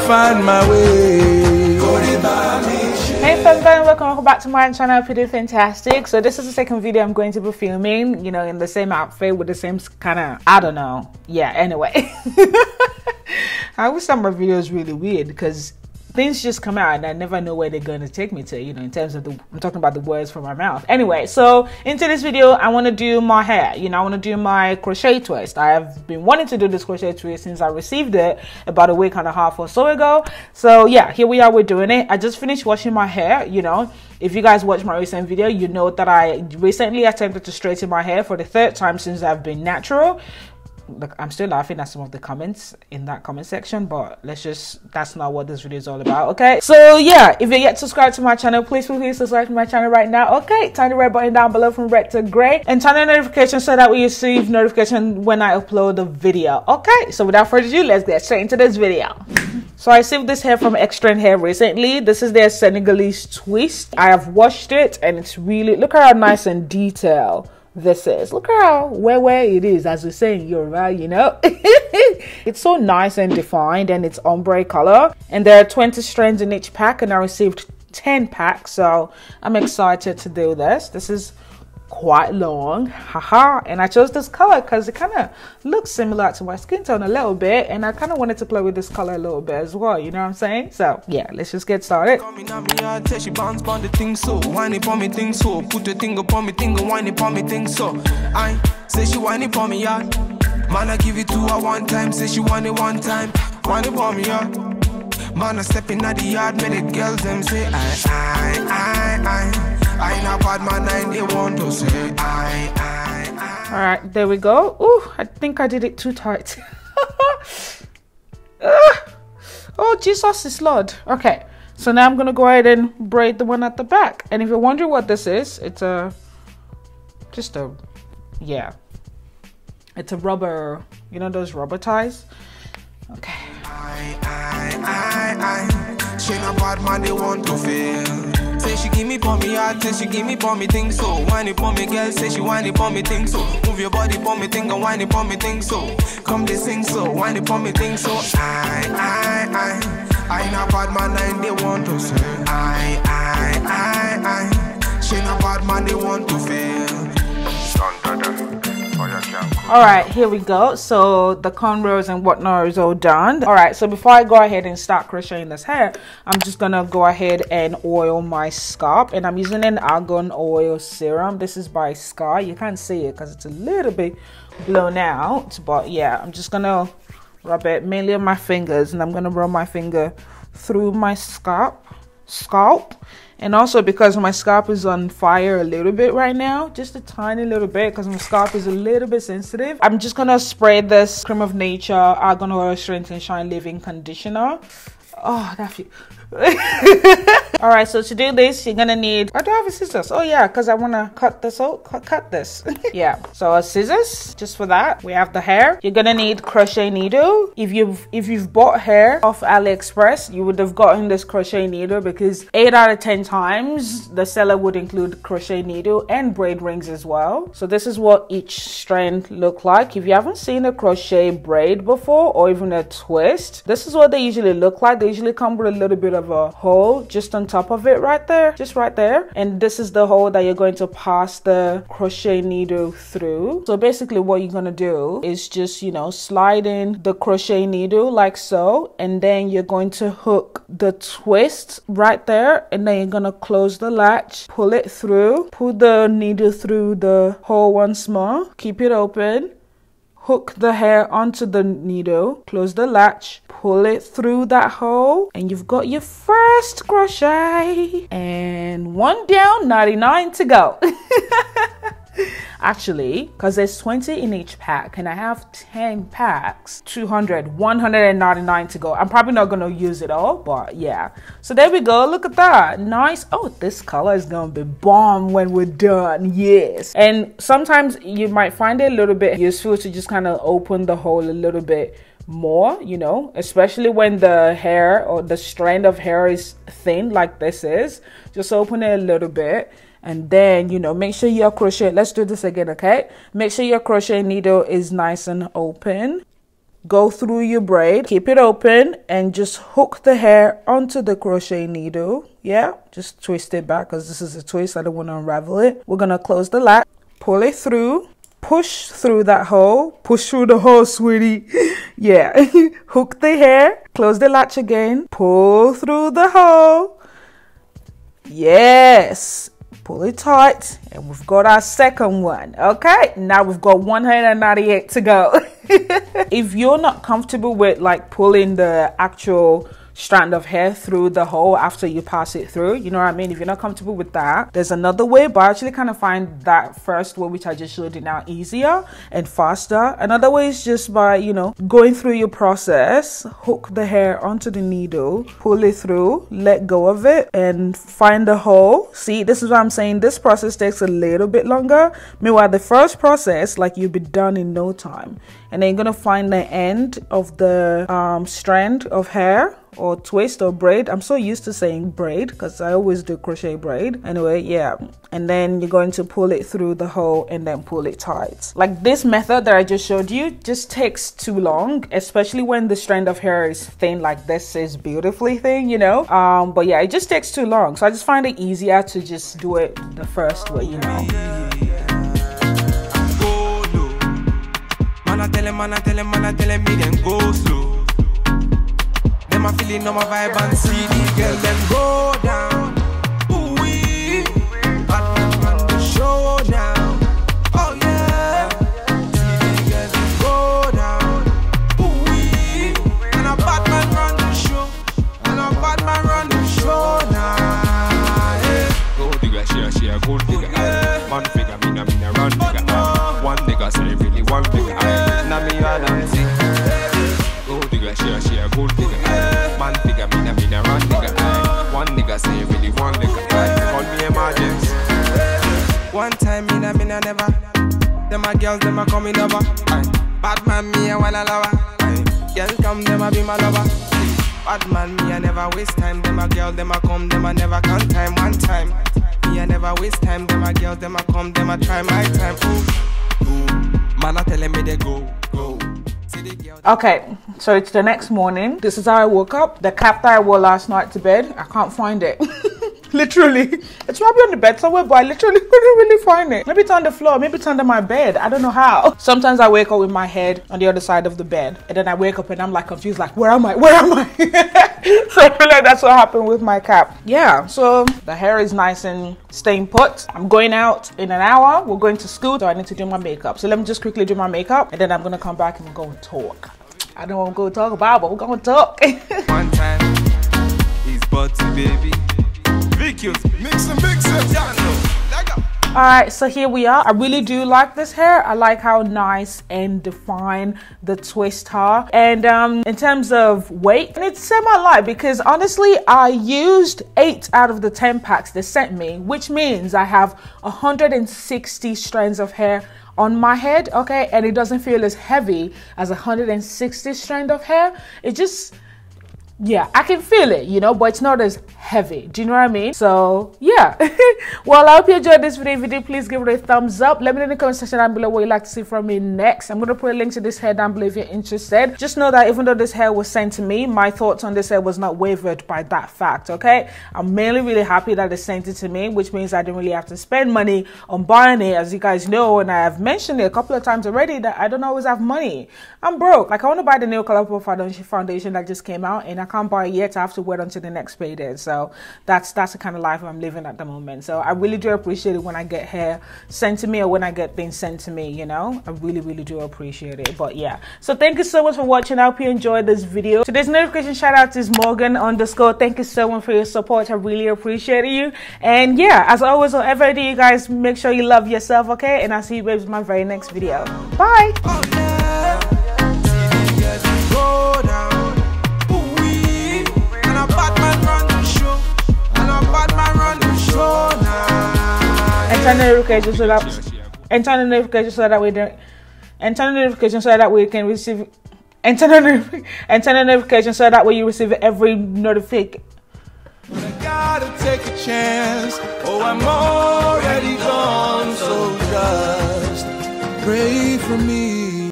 find my way. Hey FamBam, welcome back to my channel. Hope you're doing fantastic. So this is the second video I'm going to be filming, you know, in the same outfit with the same kind of, I don't know. Yeah, anyway. I always thought my videos really weird because things just come out and I never know where they're going to take me to, you know, in terms of I'm talking about the words from my mouth. Anyway, so into this video, I want to do my hair. You know, I want to do my crochet twist. I have been wanting to do this crochet twist since I received it about a week and a half or so ago. So yeah, here we are, we're doing it. I just finished washing my hair. You know, if you guys watched my recent video, you know that I recently attempted to straighten my hair for the third time since I've been natural. Look, I'm still laughing at some of the comments in that comment section, but that's not what this video is all about. Okay, so yeah, if you're yet subscribed to my channel, please subscribe to my channel right now. Okay, turn the red button down below from red to gray and turn on notifications so that we receive notification when I upload the video. Okay, so without further ado, let's get straight into this video. So I received this hair from xTrend hair recently. This is their Senegalese twist. I have washed it and it's really, look how nice and detailed this is. Look how where it is, as we say in Yoruba, you know. It's so nice and defined, and it's ombre color, and there are 20 strands in each pack, and I received 10 packs, so I'm excited to do this. This is quite long, haha, and I chose this color because it kind of looks similar to my skin tone a little bit, and I kind of wanted to play with this color a little bit as well, you know what I'm saying? So yeah, let's just get started. All right, there we go. Ooh, I think I did it too tight. Oh, Jesus is Lord. Okay, so now I'm gonna go ahead and braid the one at the back. And if you're wondering what this is, it's it's a rubber, you know, those rubber ties. Okay. She not bad man, they want to fail. Say she give me for me heart, say she give me for me thing so. Whine it for me girl, say she whine it for me thing so. Move your body for me thing and whine it for me thing so. Come they sing so, whine it for me thing so. I not bad man and they want to say. She not bad man, they want to fail. All right, here we go. So the cornrows and whatnot is all done. All right, so before I go ahead and start crocheting this hair, I'm just gonna go ahead and oil my scalp, and I'm using an argan oil serum. This is by Scar. You can't see it because it's a little bit blown out, but yeah, I'm just gonna rub it mainly on my fingers, and I'm gonna run my finger through my scalp. And also because my scalp is on fire a little bit right now, just a tiny little bit, because my scalp is a little bit sensitive. I'm just gonna spray this Cream of Nature Argan Oil Strength and Shine Leave-In Conditioner. Oh, that feels all right, so to do this, you're gonna need, I don't have a scissors. Oh yeah, because I want to cut this out. Cut this. Yeah, so a scissors just for that. We have the hair. You're gonna need crochet needle. If you've bought hair off AliExpress, you would have gotten this crochet needle, because 8 out of 10 times the seller would include crochet needle and braid rings as well. So this is what each strand look like. If you haven't seen a crochet braid before, or even a twist, this is what they usually look like. They usually come with a little bit of a hole just on top of it, right there, just right there, and this is the hole that you're going to pass the crochet needle through. So basically what you're going to do is just, you know, slide in the crochet needle like so, and then you're going to hook the twist right there, and then you're going to close the latch, pull it through, pull the needle through the hole once more, keep it open, hook the hair onto the needle, close the latch, pull it through that hole, and you've got your first crochet. And one down, 99 to go. Actually, because there's 20 in each pack and I have 10 packs, 199 to go. I'm probably not going to use it all, but yeah. So there we go. Look at that. Nice. Oh, this color is going to be bomb when we're done. Yes. And sometimes you might find it a little bit useful to just kind of open the hole a little bit more, you know, especially when the hair or the strand of hair is thin like this is. Just open it a little bit. And then, you know, make sure your crochet, let's do this again, okay? Make sure your crochet needle is nice and open. go through your braid, keep it open, and just hook the hair onto the crochet needle. Yeah, just twist it back because this is a twist. I don't want to unravel it. We're gonna close the latch, pull it through, push through that hole, push through the hole, sweetie. Yeah, hook the hair, close the latch again, pull through the hole. Yes, pull it tight, and we've got our second one. Okay, now we've got 198 to go. If you're not comfortable with like pulling the actual strand of hair through the hole after you pass it through, you know what I mean, if you're not comfortable with that, there's another way, but I actually kind of find that first way, which I just showed you now, easier and faster. Another way is just by, you know, going through your process, hook the hair onto the needle, pull it through, let go of it, and find the hole. See, this is what I'm saying, this process takes a little bit longer. Meanwhile, the first process, like, you'll be done in no time. And then you're gonna find the end of the strand of hair, or twist, or braid. I'm so used to saying braid because I always do crochet braid. Anyway, yeah. And then you're going to pull it through the hole and then pull it tight. Like this method that I just showed you just takes too long, especially when the strand of hair is thin like this is beautifully thin, you know. But yeah, it just takes too long. So I just find it easier to just do it the first way, you know. Man, I tell him, me then go slow. Them a feeling on my vibe and see the girl them go down. Ooh wee, on the show now. Oh yeah, see the girl them go down. Ooh wee, and a bad man run the show, and a bad man run the show now. Yeah. Go digga, she a gold digga. Yeah. Man figure, me na run digga. Oh. One nigga say really one digga. Yeah. Na me all and see. Go digga, she a gold digga. Man figure, me na run nigga. One nigga say really one nigga. Call me emergency. One time me na never. Them a girls, them a coming over. Bad man me a wanna lover. Girl come, them a be my lover. Bad man me a never waste time. Them a girl, them a come, them a never count time. One time me a never waste time. Them a girl, them a come, them a try my time. Ooh, ooh. Man a telling me they go. Okay, so it's the next morning. This is how I woke up. The cap that I wore last night to bed, I can't find it. Literally, it's probably on the bed somewhere, but I literally couldn't really find it. Maybe it's on the floor, maybe it's under my bed. I don't know how. Sometimes I wake up with my head on the other side of the bed, and then I wake up and I'm like confused, like, where am I? Where am I? So I feel like that's what happened with my cap. Yeah, so the hair is nice and staying put. I'm going out in an hour. We're going to school, so I need to do my makeup. So let me just quickly do my makeup, and then I'm gonna come back and we're going to talk. I don't want to go talk about, but we're gonna talk. One time, he's butty, baby. Mix and mix it. All right, so here we are. I really do like this hair. I like how nice and defined the twists are. And in terms of weight, it's semi-light because honestly, I used 8 out of the 10 packs they sent me, which means I have 160 strands of hair on my head, okay? And it doesn't feel as heavy as 160 strand of hair. It just, yeah, I can feel it, you know, but it's not as heavy. Do you know what I mean? So yeah. Well, I hope you enjoyed this video. If you did, please give it a thumbs up. Let me know in the comment section down below what you'd like to see from me next. I'm gonna put a link to this hair down below if you're interested. Just know that even though this hair was sent to me, my thoughts on this hair was not wavered by that fact, okay? I'm mainly really happy that they sent it to me, which means I didn't really have to spend money on buying it. As you guys know, and I have mentioned it a couple of times already, that I don't always have money. I'm broke. Like, I want to buy the nail color foundation that just came out, and I can't buy it yet. I have to wait until the next payday. So that's the kind of life I'm living at the moment. So I really do appreciate it when I get hair sent to me, or when I get things sent to me, you know. I really do appreciate it. But yeah, so thank you so much for watching. I hope you enjoyed this video. Today's notification shout out is Morgan _. Thank you so much for your support. I really appreciate you. And yeah, as always, whatever I do, you guys make sure you love yourself, okay? And I'll see you babes in my very next video. Bye. Turn the notification so that, and turn the notification so that we don't, and turn the notification so that we can receive, and turn the notification so that way you receive every notification. I gotta take a chance. Oh, I'm already gone, so just pray for me.